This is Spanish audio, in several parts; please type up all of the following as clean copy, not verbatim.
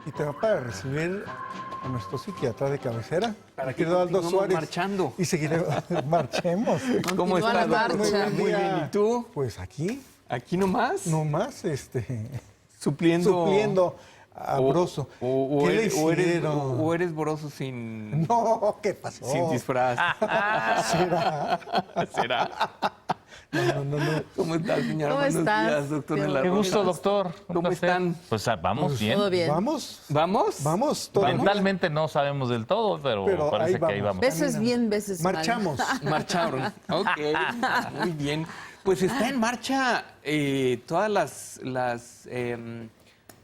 Y te va para recibir a nuestro psiquiatra de cabecera, Para que querido Aldo continuemos Suárez. Marchando. Y seguiremos, marchemos. ¿Cómo Continúa la estás, doctor? marcha. Muy bien, ¿y tú? Pues aquí, ¿Aquí nomás? nomás, Supliendo. a Broso. O ¿Qué le eres, hicieron? o eres Boroso sin, No, ¿qué pasó? sin disfraz. ¿Será? ¿Será? No. ¿Cómo estás, señor? ¿Cómo Buenos estás? días, doctor. Qué Nela Qué Rosa. gusto, doctor. Un ¿Cómo placer. están? Pues vamos bien. Todo bien. ¿Vamos? ¿Vamos? Vamos, todos. Mentalmente no sabemos del todo, pero parece que ahí vamos. Veces bien, veces mal. Marchamos. Marcharon. Ok, muy bien. Pues está en marcha todas las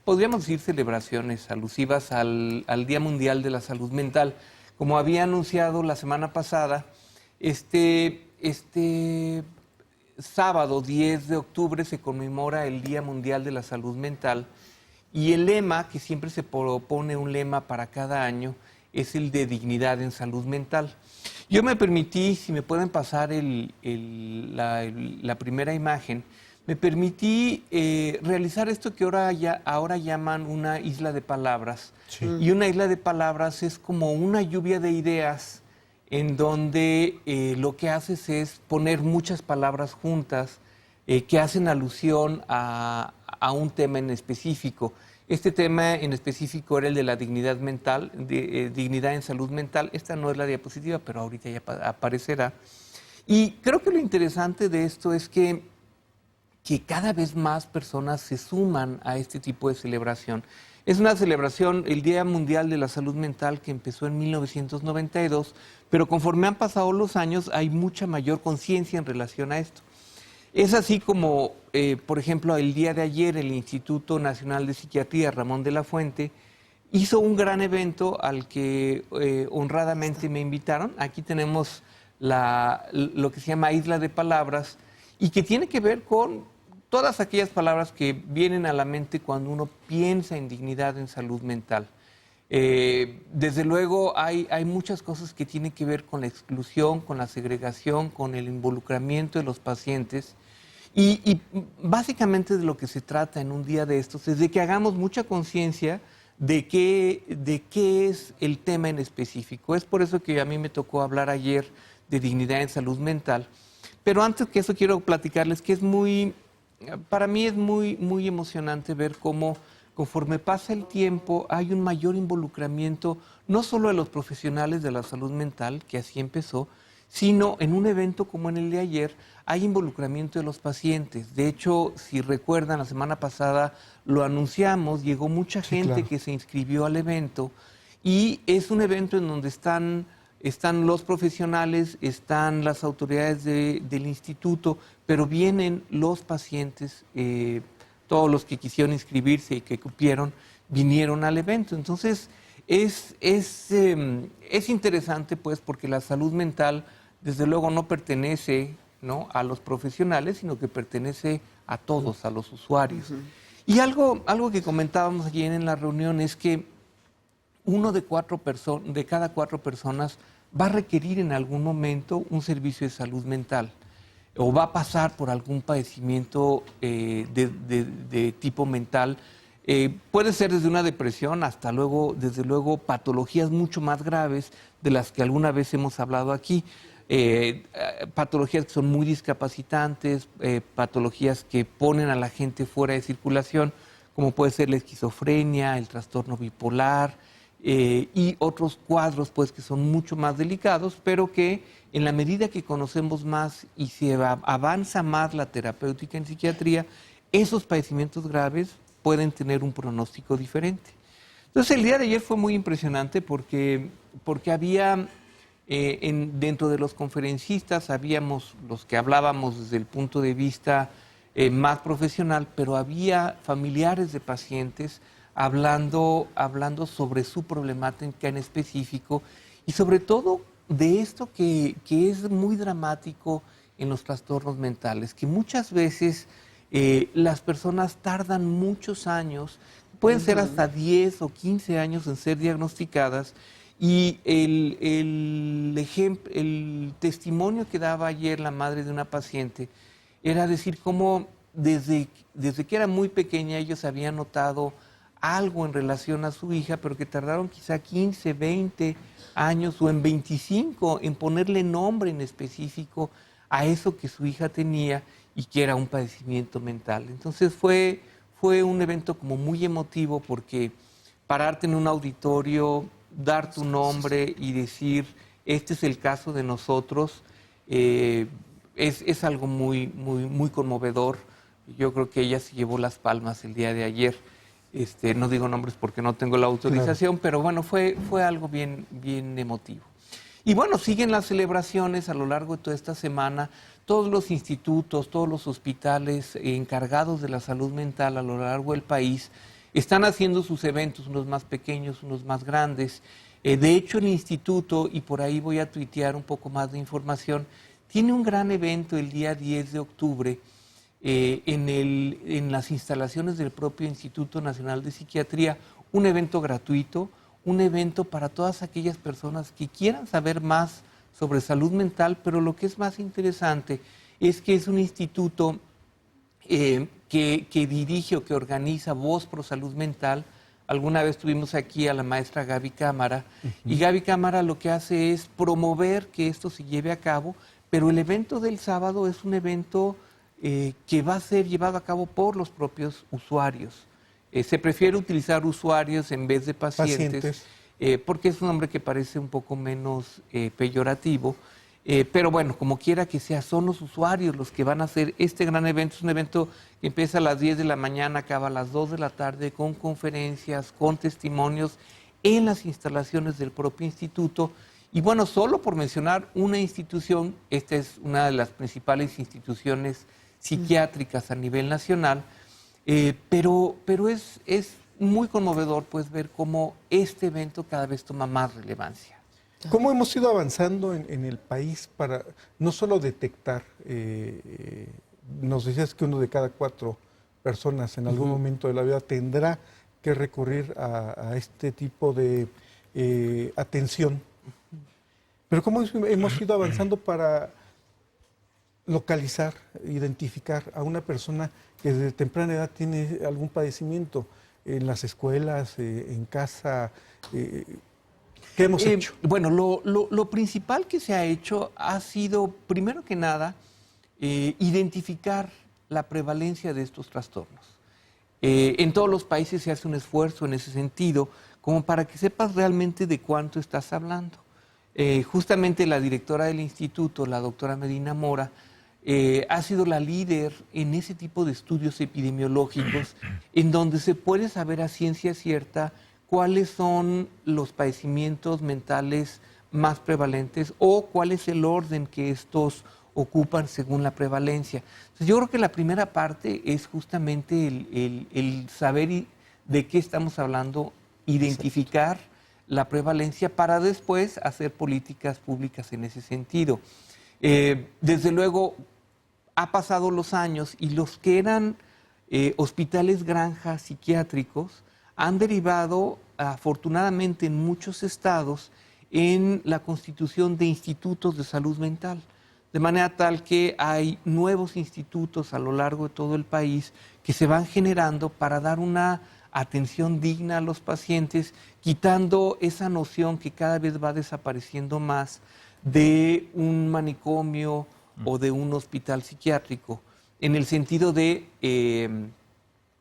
podríamos decir, celebraciones alusivas al Día Mundial de la Salud Mental. Como había anunciado la semana pasada, este sábado 10 de octubre se conmemora el Día Mundial de la Salud Mental y el lema, que siempre se propone un lema para cada año, es el de dignidad en salud mental. Yo me permití, si me pueden pasar la primera imagen, me permití realizar esto que ahora llaman una isla de palabras. Sí. Y una isla de palabras es como una lluvia de ideas en donde lo que haces es poner muchas palabras juntas que hacen alusión a un tema en específico. Este tema en específico era el de la dignidad mental, dignidad en salud mental. Esta no es la diapositiva, pero ahorita ya aparecerá. Y creo que lo interesante de esto es que cada vez más personas se suman a este tipo de celebración. Es una celebración, el Día Mundial de la Salud Mental, que empezó en 1992, pero conforme han pasado los años hay mucha mayor conciencia en relación a esto. Es así como, por ejemplo, el día de ayer el Instituto Nacional de Psiquiatría Ramón de la Fuente hizo un gran evento al que honradamente me invitaron. Aquí tenemos lo que se llama Isla de Palabras y que tiene que ver con todas aquellas palabras que vienen a la mente cuando uno piensa en dignidad en salud mental. Desde luego hay muchas cosas que tienen que ver con la exclusión, con la segregación, con el involucramiento de los pacientes. Y básicamente de lo que se trata en un día de estos es de que hagamos mucha conciencia de qué es el tema en específico. Es por eso que a mí me tocó hablar ayer de dignidad en salud mental. Pero antes que eso quiero platicarles que para mí es muy emocionante ver cómo conforme pasa el tiempo hay un mayor involucramiento no solo de los profesionales de la salud mental, que así empezó, sino en un evento como en el de ayer hay involucramiento de los pacientes. De hecho, si recuerdan, la semana pasada lo anunciamos, llegó mucha gente claro. que se inscribió al evento y es un evento en donde están los profesionales, están las autoridades del instituto, pero vienen los pacientes, todos los que quisieron inscribirse y que cupieron, vinieron al evento. Entonces, es interesante, pues, porque la salud mental, desde luego, no pertenece, ¿no?, a los profesionales, sino que pertenece a todos, a los usuarios. Y algo que comentábamos ayer en la reunión es que uno de cada cuatro personas va a requerir en algún momento un servicio de salud mental o va a pasar por algún padecimiento de tipo mental. Puede ser desde una depresión hasta desde luego, patologías mucho más graves de las que alguna vez hemos hablado aquí. Patologías que son muy discapacitantes, patologías que ponen a la gente fuera de circulación, como puede ser la esquizofrenia, el trastorno bipolar y otros cuadros pues, que son mucho más delicados, pero que en la medida que conocemos más y se avanza más la terapéutica en psiquiatría, esos padecimientos graves pueden tener un pronóstico diferente. Entonces el día de ayer fue muy impresionante porque había... dentro de los conferencistas habíamos los que hablábamos desde el punto de vista más profesional, pero había familiares de pacientes hablando sobre su problemática en específico y sobre todo de esto que es muy dramático en los trastornos mentales, que muchas veces las personas tardan muchos años, pueden ser hasta 10 o 15 años en ser diagnosticadas. Y el testimonio que daba ayer la madre de una paciente era decir cómo desde que era muy pequeña ellos habían notado algo en relación a su hija, pero que tardaron quizá 15, 20 años o en 25 en ponerle nombre en específico a eso que su hija tenía y que era un padecimiento mental. Entonces fue un evento como muy emotivo, porque pararte en un auditorio, dar tu nombre y decir, este es el caso de nosotros, es algo muy, muy, muy conmovedor. Yo creo que ella se llevó las palmas el día de ayer. No digo nombres porque no tengo la autorización, claro. Pero bueno, fue algo bien, bien emotivo. Y bueno, siguen las celebraciones a lo largo de toda esta semana. Todos los institutos, todos los hospitales encargados de la salud mental a lo largo del país están haciendo sus eventos, unos más pequeños, unos más grandes. De hecho, el instituto, y por ahí voy a tuitear un poco más de información, tiene un gran evento el día 10 de octubre en las instalaciones del propio Instituto Nacional de Psiquiatría, un evento gratuito, un evento para todas aquellas personas que quieran saber más sobre salud mental, pero lo que es más interesante es que es un instituto que dirige o que organiza Voz Pro Salud Mental. Alguna vez tuvimos aquí a la maestra Gaby Cámara, y Gaby Cámara lo que hace es promover que esto se lleve a cabo, pero el evento del sábado es un evento que va a ser llevado a cabo por los propios usuarios. Se prefiere utilizar usuarios en vez de pacientes. Porque es un nombre que parece un poco menos peyorativo, pero bueno, como quiera que sea, son los usuarios los que van a hacer este gran evento. Es un evento que empieza a las 10 de la mañana, acaba a las 2 de la tarde, con conferencias, con testimonios en las instalaciones del propio instituto. Y bueno, solo por mencionar una institución, esta es una de las principales instituciones psiquiátricas a nivel nacional, pero es muy conmovedor, pues, ver cómo este evento cada vez toma más relevancia. ¿Cómo hemos ido avanzando en el país para no solo detectar, nos decías que 1 de cada 4 personas en algún momento de la vida tendrá que recurrir a este tipo de atención, pero cómo hemos ido avanzando para localizar, identificar a una persona que desde temprana edad tiene algún padecimiento? En las escuelas, en casa, ¿qué hemos hecho? Bueno, lo principal que se ha hecho ha sido, primero que nada, identificar la prevalencia de estos trastornos. En todos los países se hace un esfuerzo en ese sentido, como para que sepas realmente de cuánto estás hablando. Justamente la directora del instituto, la doctora Medina Mora, ha sido la líder en ese tipo de estudios epidemiológicos en donde se puede saber a ciencia cierta cuáles son los padecimientos mentales más prevalentes o cuál es el orden que estos ocupan según la prevalencia. Entonces, yo creo que la primera parte es justamente el saber de qué estamos hablando, identificar la prevalencia para después hacer políticas públicas en ese sentido. Desde luego, ha pasado los años y los que eran hospitales granjas psiquiátricos han derivado, afortunadamente en muchos estados, en la constitución de institutos de salud mental. De manera tal que hay nuevos institutos a lo largo de todo el país que se van generando para dar una atención digna a los pacientes, quitando esa noción que cada vez va desapareciendo más de un manicomio o de un hospital psiquiátrico, en el sentido de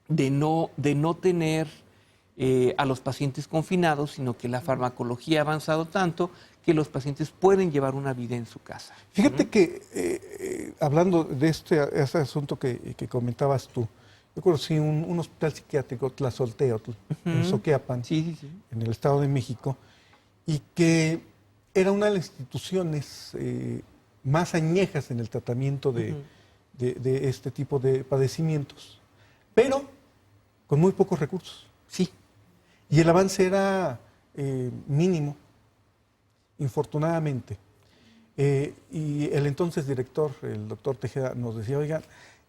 no tener a los pacientes confinados, sino que la farmacología ha avanzado tanto que los pacientes pueden llevar una vida en su casa. Fíjate que, hablando de este asunto que comentabas tú, yo conocí un hospital psiquiátrico, Tlazolteotl, en Soquiapan, en el Estado de México, y que era una de las instituciones más añejas en el tratamiento de este tipo de padecimientos, pero con muy pocos recursos. Sí. Y el avance era mínimo, infortunadamente. Y el entonces director, el doctor Tejeda, nos decía, oigan,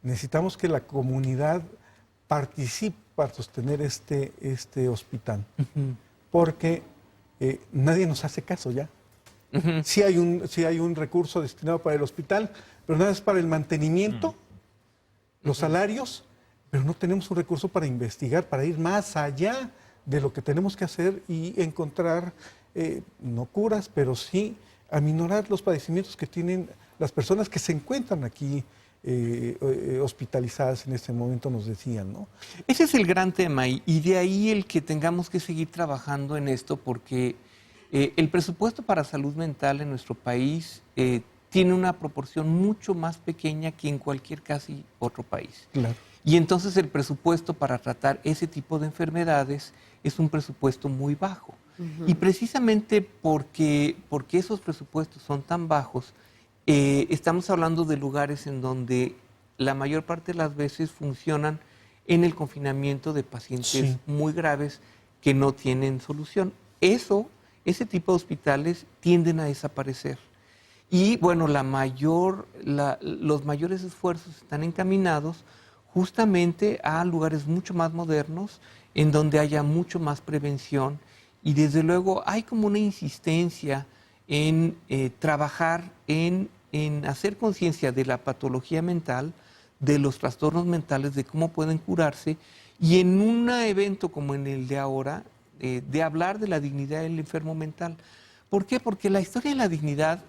necesitamos que la comunidad participe para sostener este hospital, porque nadie nos hace caso ya. Sí hay un recurso destinado para el hospital, pero nada es para el mantenimiento, los salarios pero no tenemos un recurso para investigar, para ir más allá de lo que tenemos que hacer y encontrar, no curas, pero sí aminorar los padecimientos que tienen las personas que se encuentran aquí hospitalizadas en este momento, nos decían, ¿no? Ese es el gran tema y de ahí el que tengamos que seguir trabajando en esto, porque el presupuesto para salud mental en nuestro país tiene una proporción mucho más pequeña que en cualquier casi otro país. Claro. Y entonces el presupuesto para tratar ese tipo de enfermedades es un presupuesto muy bajo. Y precisamente porque esos presupuestos son tan bajos, estamos hablando de lugares en donde la mayor parte de las veces funcionan en el confinamiento de pacientes muy graves que no tienen solución. Ese tipo de hospitales tienden a desaparecer. Y bueno, los mayores esfuerzos están encaminados justamente a lugares mucho más modernos, en donde haya mucho más prevención. Y desde luego hay como una insistencia en trabajar en hacer conciencia de la patología mental, de los trastornos mentales, de cómo pueden curarse, y en un evento como en el de ahora, de hablar de la dignidad del enfermo mental. ¿Por qué? Porque la historia de la dignidad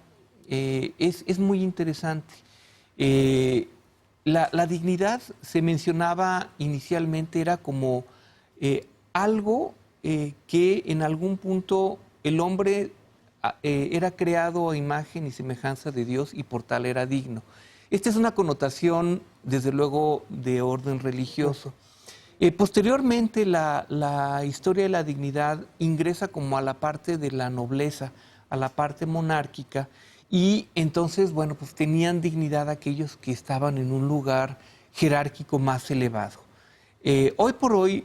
es muy interesante. La dignidad, se mencionaba inicialmente, era como algo que en algún punto el hombre era creado a imagen y semejanza de Dios y por tal era digno. Esta es una connotación, desde luego, de orden religioso. Posteriormente, la historia de la dignidad ingresa como a la parte de la nobleza, a la parte monárquica, y entonces, bueno, pues tenían dignidad aquellos que estaban en un lugar jerárquico más elevado. Hoy por hoy,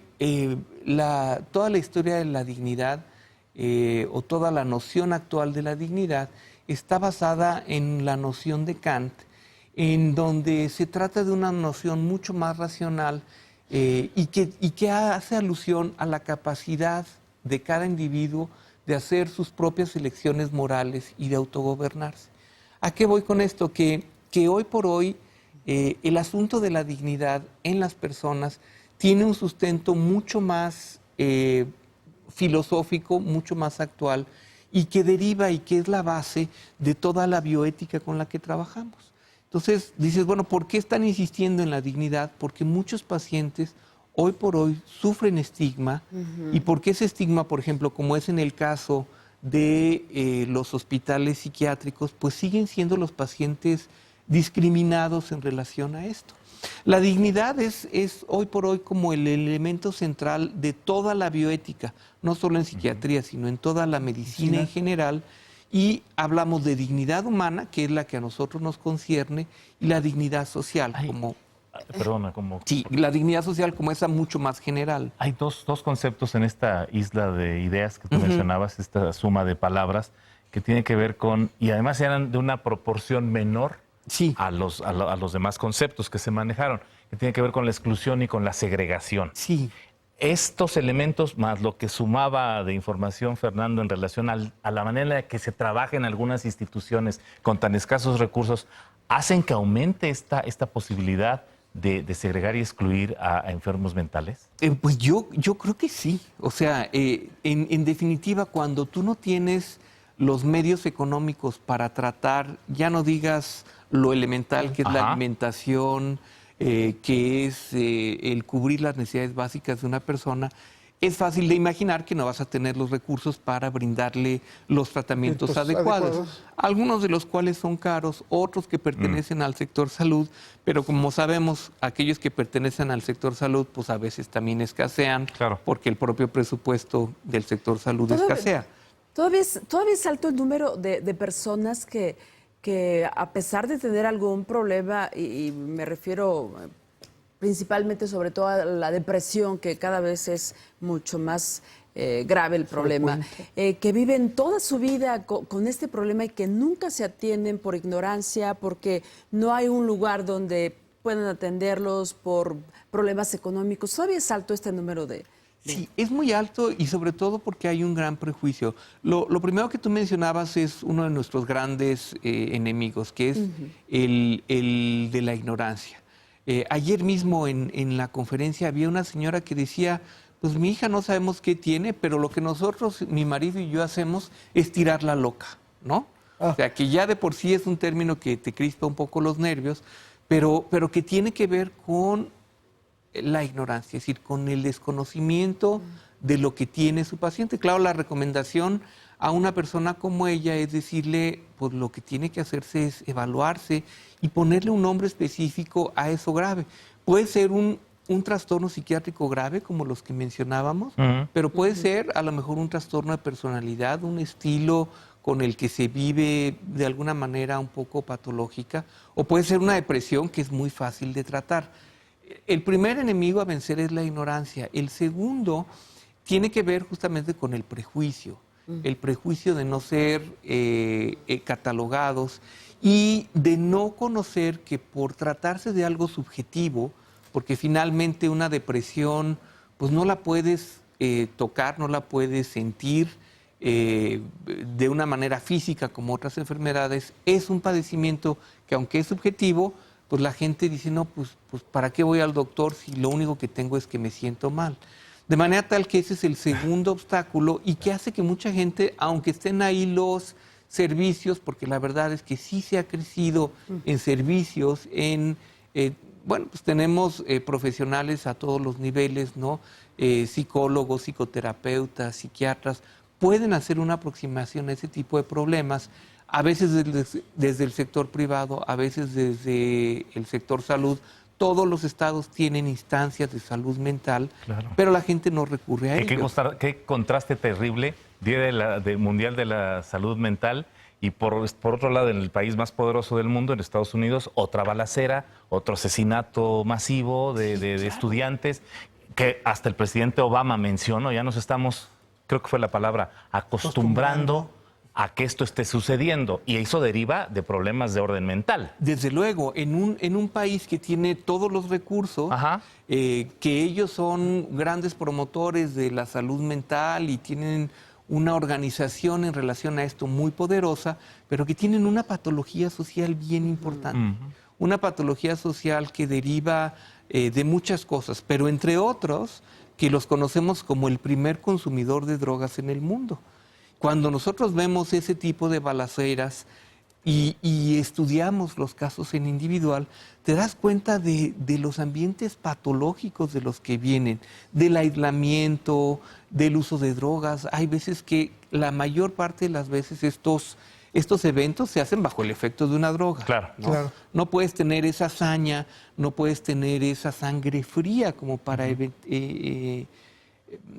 toda la historia de la dignidad o toda la noción actual de la dignidad está basada en la noción de Kant, en donde se trata de una noción mucho más racional y que hace alusión a la capacidad de cada individuo de hacer sus propias elecciones morales y de autogobernarse. ¿A qué voy con esto? Que hoy por hoy el asunto de la dignidad en las personas tiene un sustento mucho más filosófico, mucho más actual, y que deriva y que es la base de toda la bioética con la que trabajamos. Entonces dices, bueno, ¿por qué están insistiendo en la dignidad? Porque muchos pacientes hoy por hoy sufren estigma, y porque ese estigma, por ejemplo, como es en el caso de los hospitales psiquiátricos, pues siguen siendo los pacientes discriminados en relación a esto. La dignidad es hoy por hoy como el elemento central de toda la bioética, no solo en psiquiatría, sino en toda la medicina en general, y hablamos de dignidad humana, que es la que a nosotros nos concierne, y la dignidad social, Sí, la dignidad social como esa mucho más general. Hay dos conceptos en esta isla de ideas que tú mencionabas, esta suma de palabras, que tiene que ver con, y además eran de una proporción menor a los demás conceptos que se manejaron, que tiene que ver con la exclusión y con la segregación. Sí. Estos elementos, más lo que sumaba de información Fernando en relación a la manera en la que se trabaja en algunas instituciones con tan escasos recursos, hacen que aumente esta posibilidad de segregar y excluir a enfermos mentales? Pues yo creo que sí. O sea, en definitiva, cuando tú no tienes los medios económicos para tratar, ya no digas lo elemental que es la alimentación, que es el cubrir las necesidades básicas de una persona, es fácil de imaginar que no vas a tener los recursos para brindarle los tratamientos adecuados, algunos de los cuales son caros, otros que pertenecen al sector salud, pero como sabemos, aquellos que pertenecen al sector salud, pues a veces también escasean, porque el propio presupuesto del sector salud escasea. Todavía es alto el número de personas que a pesar de tener algún problema, y me refiero principalmente sobre todo a la depresión, que cada vez es mucho más grave el problema, que viven toda su vida con este problema y que nunca se atienden por ignorancia, porque no hay un lugar donde puedan atenderlos por problemas económicos. Todavía es alto este número de... Sí, es muy alto y sobre todo porque hay un gran prejuicio. Lo primero que tú mencionabas es uno de nuestros grandes enemigos, que es el de la ignorancia. Ayer mismo en la conferencia había una señora que decía, pues mi hija no sabemos qué tiene, pero lo que nosotros, mi marido y yo hacemos es tirarla loca, ¿no? O sea, que ya de por sí es un término que te crispa un poco los nervios, pero que tiene que ver con la ignorancia, es decir, con el desconocimiento de lo que tiene su paciente. Claro, la recomendación a una persona como ella es decirle, pues lo que tiene que hacerse es evaluarse y ponerle un nombre específico a eso grave. Puede ser un trastorno psiquiátrico grave, como los que mencionábamos, pero puede ser a lo mejor un trastorno de personalidad, un estilo con el que se vive de alguna manera un poco patológica, o puede ser una depresión que es muy fácil de tratar. El primer enemigo a vencer es la ignorancia. El segundo tiene que ver justamente con el prejuicio de no ser catalogados y de no conocer que por tratarse de algo subjetivo, porque finalmente una depresión pues no la puedes tocar, no la puedes sentir de una manera física como otras enfermedades, es un padecimiento que aunque es subjetivo, pues la gente dice, no, pues ¿para qué voy al doctor si lo único que tengo es que me siento mal? De manera tal que ese es el segundo obstáculo y que hace que mucha gente, aunque estén ahí los servicios, porque la verdad es que sí se ha crecido en servicios, bueno, pues tenemos profesionales a todos los niveles, ¿no? Psicólogos, psicoterapeutas, psiquiatras, pueden hacer una aproximación a ese tipo de problemas, a veces desde el sector privado, a veces desde el sector salud. Todos los estados tienen instancias de salud mental, claro, pero la gente no recurre a ello. Qué contraste terrible, Día Mundial de la Salud Mental, y por otro lado, en el país más poderoso del mundo, en Estados Unidos, otra balacera, otro asesinato masivo de estudiantes, que hasta el presidente Obama mencionó. Ya nos estamos, creo que fue la palabra, acostumbrando a que esto esté sucediendo, y eso deriva de problemas de orden mental. Desde luego, en un país que tiene todos los recursos, que ellos son grandes promotores de la salud mental y tienen una organización en relación a esto muy poderosa, pero que tienen una patología social bien importante. Una patología social que deriva de muchas cosas, pero entre otros, que los conocemos como el primer consumidor de drogas en el mundo. Cuando nosotros vemos ese tipo de balaceras y estudiamos los casos en individual, te das cuenta de los ambientes patológicos de los que vienen, del aislamiento, del uso de drogas. Hay veces que la mayor parte de las veces estos eventos se hacen bajo el efecto de una droga. Claro, ¿no? Claro. No puedes tener esa hazaña, no puedes tener esa sangre fría como para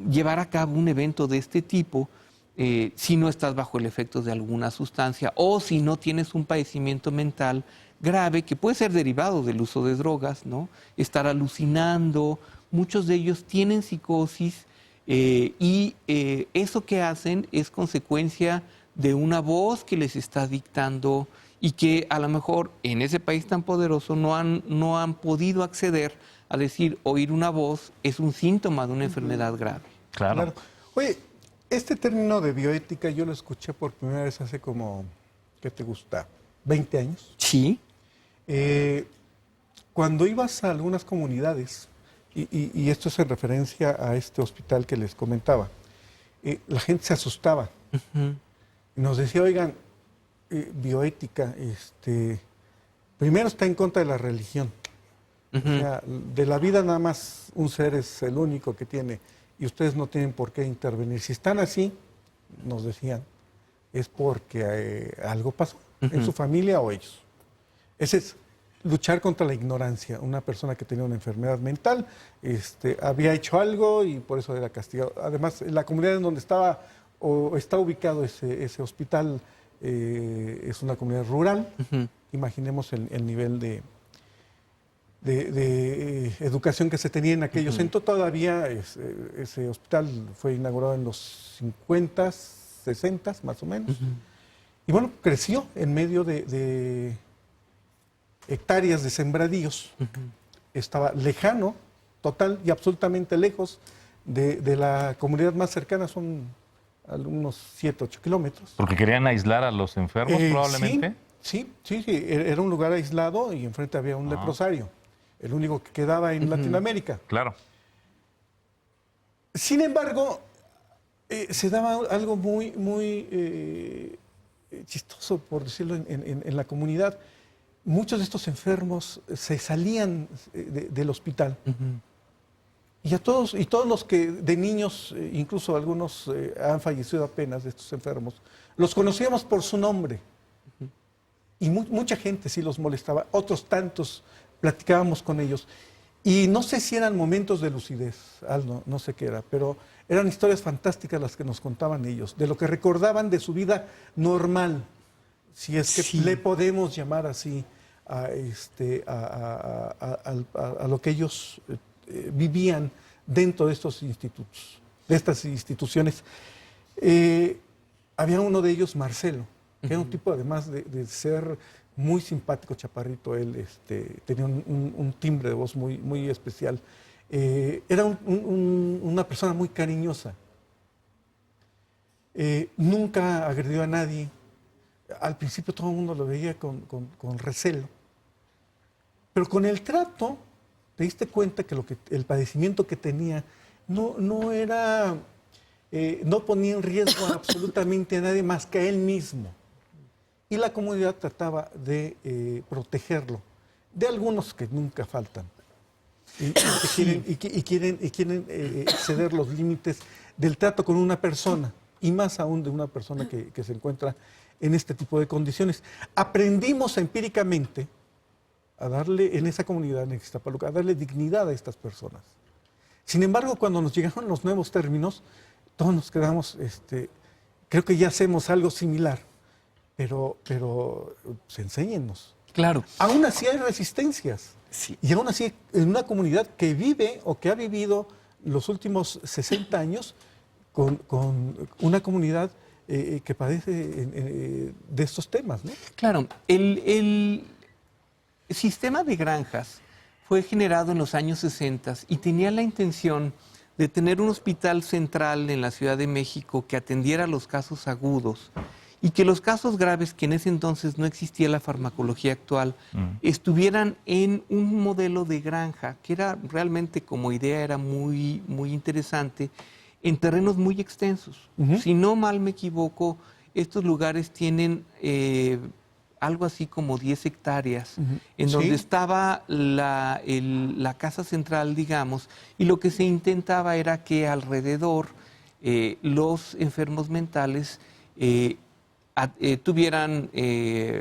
llevar a cabo un evento de este tipo. Si no estás bajo el efecto de alguna sustancia o si no tienes un padecimiento mental grave que puede ser derivado del uso de drogas, ¿no? Estar alucinando, muchos de ellos tienen psicosis y eso que hacen es consecuencia de una voz que les está dictando y que a lo mejor en ese país tan poderoso no han podido acceder a decir, oír una voz es un síntoma de una enfermedad grave. Claro. Oye, este término de bioética yo lo escuché por primera vez hace como, ¿qué te gusta? 20 años. Sí. Cuando ibas a algunas comunidades, y esto es en referencia a este hospital que les comentaba, la gente se asustaba. Y nos decía, oigan, bioética, primero está en contra de la religión. O sea, de la vida nada más un ser es el único que tiene y ustedes no tienen por qué intervenir. Si están así, nos decían, es porque algo pasó en su familia o ellos. Ese es luchar contra la ignorancia. Una persona que tenía una enfermedad mental había hecho algo y por eso era castigado. Además, la comunidad en donde estaba o está ubicado ese hospital es una comunidad rural. Imaginemos el nivel de educación que se tenía en aquellos. Entonces todavía ese hospital fue inaugurado en los 50, 60 más o menos. Y bueno, creció en medio de hectáreas de sembradíos. Estaba lejano, total y absolutamente lejos de la comunidad más cercana, son unos 7, 8 kilómetros. Porque querían aislar a los enfermos probablemente. Sí, era un lugar aislado y enfrente había un leprosario. el único que quedaba en Latinoamérica. Claro. Sin embargo, se daba algo muy chistoso, por decirlo, en la comunidad. Muchos de estos enfermos se salían del hospital. Y todos los que de niños, incluso algunos han fallecido apenas de estos enfermos, los conocíamos por su nombre. Y mucha gente sí los molestaba, otros tantos platicábamos con ellos. Y no sé si eran momentos de lucidez, no sé qué era, pero eran historias fantásticas las que nos contaban ellos, de lo que recordaban de su vida normal, si es que le podemos llamar así a lo que ellos vivían dentro de estos institutos, de estas instituciones. Había uno de ellos, Marcelo, que era un tipo, además de ser muy simpático, chaparrito, él tenía un timbre de voz muy especial. Era una persona muy cariñosa. Nunca agredió a nadie. Al principio todo el mundo lo veía con recelo. Pero con el trato, te diste cuenta que el padecimiento que tenía no era... no ponía en riesgo absolutamente a nadie más que a él mismo. Y la comunidad trataba de protegerlo de algunos que nunca faltan y quieren exceder los límites del trato con una persona, y más aún de una persona que se encuentra en este tipo de condiciones. Aprendimos empíricamente a darle, en esa comunidad, en Ixtapaluca, a darle dignidad a estas personas. Sin embargo, cuando nos llegaron los nuevos términos, todos nos quedamos, creo que ya hacemos algo similar. Pero pues, enséñennos. Claro. Aún así hay resistencias. Sí. Y aún así, en una comunidad que vive o que ha vivido los últimos 60 años con una comunidad que padece de estos temas, ¿no? Claro. El sistema de granjas fue generado en los años 60 y tenía la intención de tener un hospital central en la Ciudad de México que atendiera los casos agudos, y que los casos graves, que en ese entonces no existía la farmacología actual, estuvieran en un modelo de granja, que era realmente, como idea, era muy interesante, en terrenos muy extensos. Si no mal me equivoco, estos lugares tienen algo así como 10 hectáreas, en donde estaba la casa central, digamos, y lo que se intentaba era que alrededor los enfermos mentales tuvieran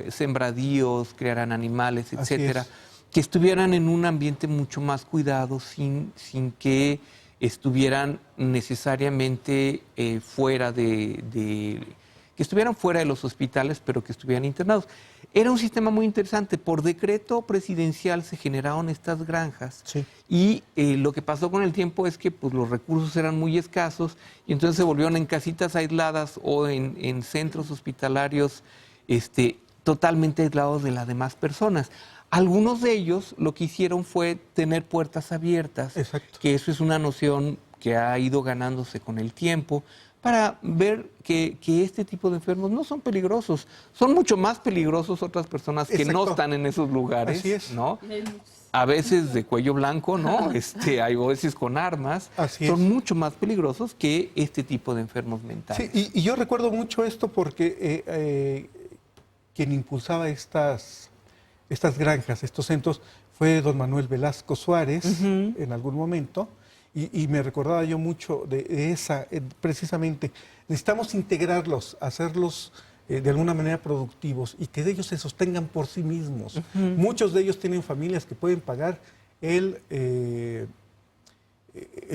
sembradíos, crearan animales, etcétera, que estuvieran en un ambiente mucho más cuidado, sin que estuvieran necesariamente fuera que estuvieran fuera de los hospitales, pero que estuvieran internados. Era un sistema muy interesante. Por decreto presidencial se generaron estas granjas, y lo que pasó con el tiempo es que pues, los recursos eran muy escasos, y entonces se volvieron en casitas aisladas o en centros hospitalarios totalmente aislados de las demás personas. Algunos de ellos lo que hicieron fue tener puertas abiertas, que eso es una noción que ha ido ganándose con el tiempo, para ver que este tipo de enfermos no son peligrosos. Son mucho más peligrosos otras personas que no están en esos lugares. Así es. ¿No? A veces de cuello blanco, ¿no? Hay veces con armas. Son mucho más peligrosos que este tipo de enfermos mentales. Sí, y yo recuerdo mucho esto porque quien impulsaba estas granjas, estos centros, fue don Manuel Velasco Suárez en algún momento. Y me recordaba yo mucho de esa, precisamente, necesitamos integrarlos, hacerlos de alguna manera productivos y que de ellos se sostengan por sí mismos. Muchos de ellos tienen familias que pueden pagar el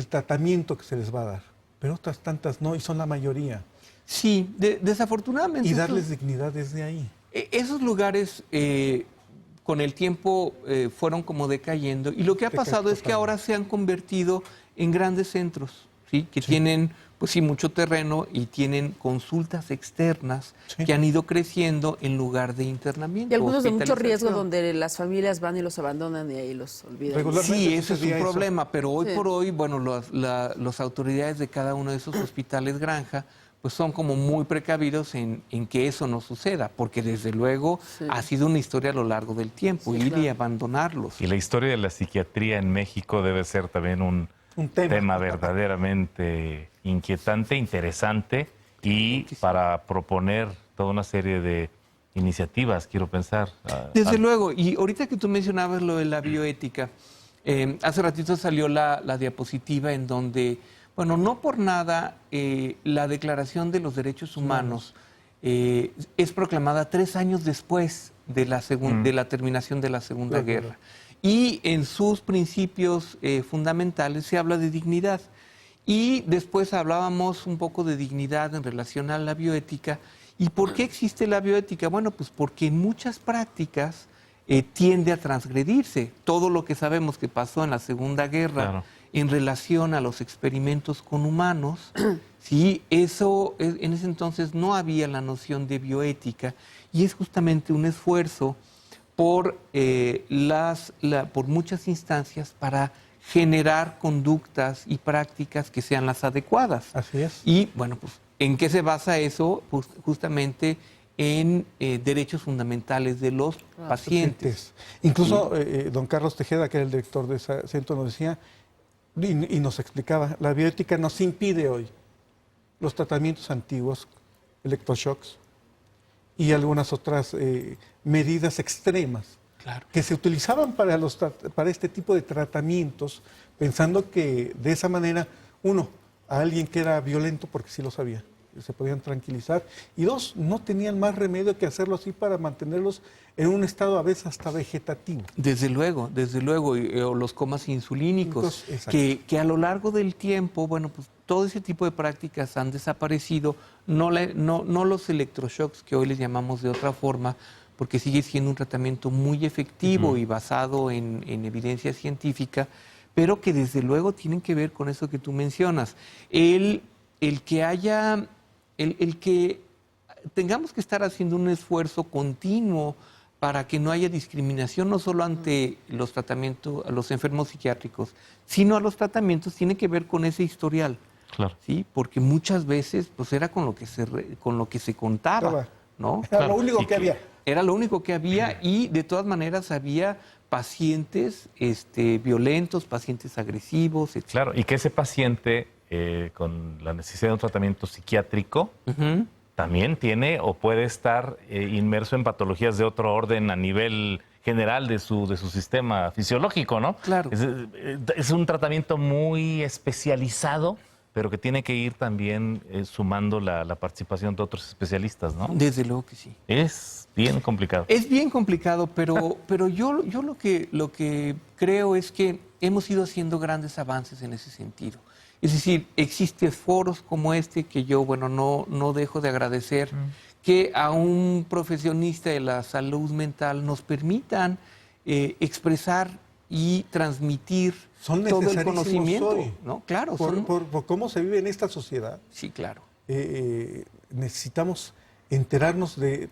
tratamiento que se les va a dar, pero otras tantas no, y son la mayoría. Sí, desafortunadamente. Y darles dignidad desde ahí. Esos lugares con el tiempo fueron como decayendo, y lo que ha pasado es que ahora se han convertido en grandes centros, ¿sí? Que tienen, pues sí, mucho terreno y tienen consultas externas que han ido creciendo en lugar de internamiento. Y algunos de mucho riesgo donde las familias van y los abandonan y ahí los olvidan. Sí, ese es un problema, pero hoy por hoy, bueno, las autoridades de cada uno de esos hospitales granja pues son como muy precavidos en que eso no suceda, porque desde luego Sí. ha sido una historia a lo largo del tiempo, Sí, ir y claro. abandonarlos. Y la historia de la psiquiatría en México debe ser también un tema. verdaderamente inquietante, interesante y para proponer toda una serie de iniciativas, quiero pensar. Desde luego, y ahorita que tú mencionabas lo de la bioética, hace ratito salió la diapositiva en donde, bueno, no por nada la Declaración de los Derechos Humanos es proclamada 3 años después de de la terminación de la Segunda Guerra. Y en sus principios fundamentales se habla de dignidad. Y después hablábamos un poco de dignidad en relación a la bioética. ¿Y por qué existe la bioética? Bueno, pues porque en muchas prácticas tiende a transgredirse. Todo lo que sabemos que pasó en la Segunda Guerra Claro. en relación a los experimentos con humanos, sí, eso en ese entonces no había la noción de bioética y es justamente un esfuerzo por, por muchas instancias para generar conductas y prácticas que sean las adecuadas. Así es. Y bueno, pues, ¿en qué se basa eso? Pues justamente en derechos fundamentales de los pacientes. Incluso don Carlos Tejeda, que era el director de ese centro, nos decía y nos explicaba, la bioética nos impide hoy los tratamientos antiguos, electroshocks y algunas otras medidas extremas Claro. que se utilizaban para este tipo de tratamientos, pensando que de esa manera, uno, a alguien que era violento, porque sí lo sabía, se podían tranquilizar, y dos, no tenían más remedio que hacerlo así para mantenerlos en un estado a veces hasta vegetativo. Desde luego, o los comas insulínicos, Exacto. que a lo largo del tiempo, bueno, pues todo ese tipo de prácticas han desaparecido, no los electroshocks que hoy les llamamos de otra forma, porque sigue siendo un tratamiento muy efectivo y basado en evidencia científica, pero que desde luego tienen que ver con eso que tú mencionas. El que tengamos que estar haciendo un esfuerzo continuo para que no haya discriminación, no solo ante los tratamientos, a los enfermos psiquiátricos, sino a los tratamientos, tiene que ver con ese historial. Claro. ¿Sí? Porque muchas veces pues era con lo que se contaba, ¿no? Era lo único que había. Era lo único que había y de todas maneras había pacientes violentos, pacientes agresivos, etc. Claro, y que ese paciente con la necesidad de un tratamiento psiquiátrico Ujú. también tiene o puede estar inmerso en patologías de otro orden a nivel general de su sistema fisiológico, ¿no? Claro. Es un tratamiento muy especializado, pero que tiene que ir también sumando la participación de otros especialistas, ¿no? Desde luego que sí. Es bien complicado. Es bien complicado, pero yo lo que creo es que hemos ido haciendo grandes avances en ese sentido. Es decir, existen foros como este que yo, bueno, no dejo de agradecer que a un profesionista de la salud mental nos permitan expresar y transmitir Son todo el necesarísimos conocimiento, hoy. ¿no? Claro, Por cómo se vive en esta sociedad, sí, claro. necesitamos enterarnos de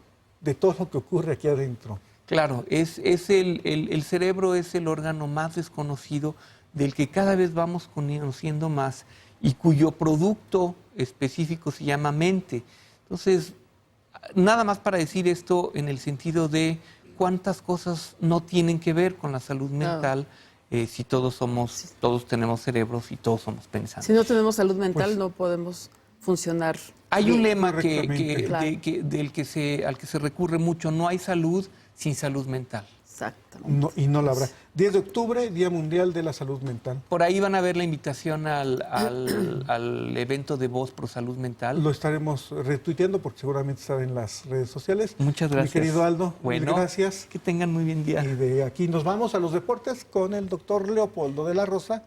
todo lo que ocurre aquí adentro. Claro, el cerebro es el órgano más desconocido del que cada vez vamos conociendo más y cuyo producto específico se llama mente. Entonces, nada más para decir esto en el sentido de cuántas cosas no tienen que ver con la salud mental si todos tenemos cerebros y todos somos pensantes. Si no tenemos salud mental, Pues- no podemos funcionar. Hay un lema correctamente. Claro. al que se recurre mucho: no hay salud sin salud mental. Exactamente. Y no la habrá. 10 de octubre, Día Mundial de la Salud Mental. Por ahí van a ver la invitación al evento de Voz Pro Salud Mental. Lo estaremos retuiteando porque seguramente estará en las redes sociales. Muchas gracias. Mi querido Aldo, Bueno, gracias. que tengan muy bien día. Y de aquí nos vamos a los deportes con el doctor Leopoldo de la Rosa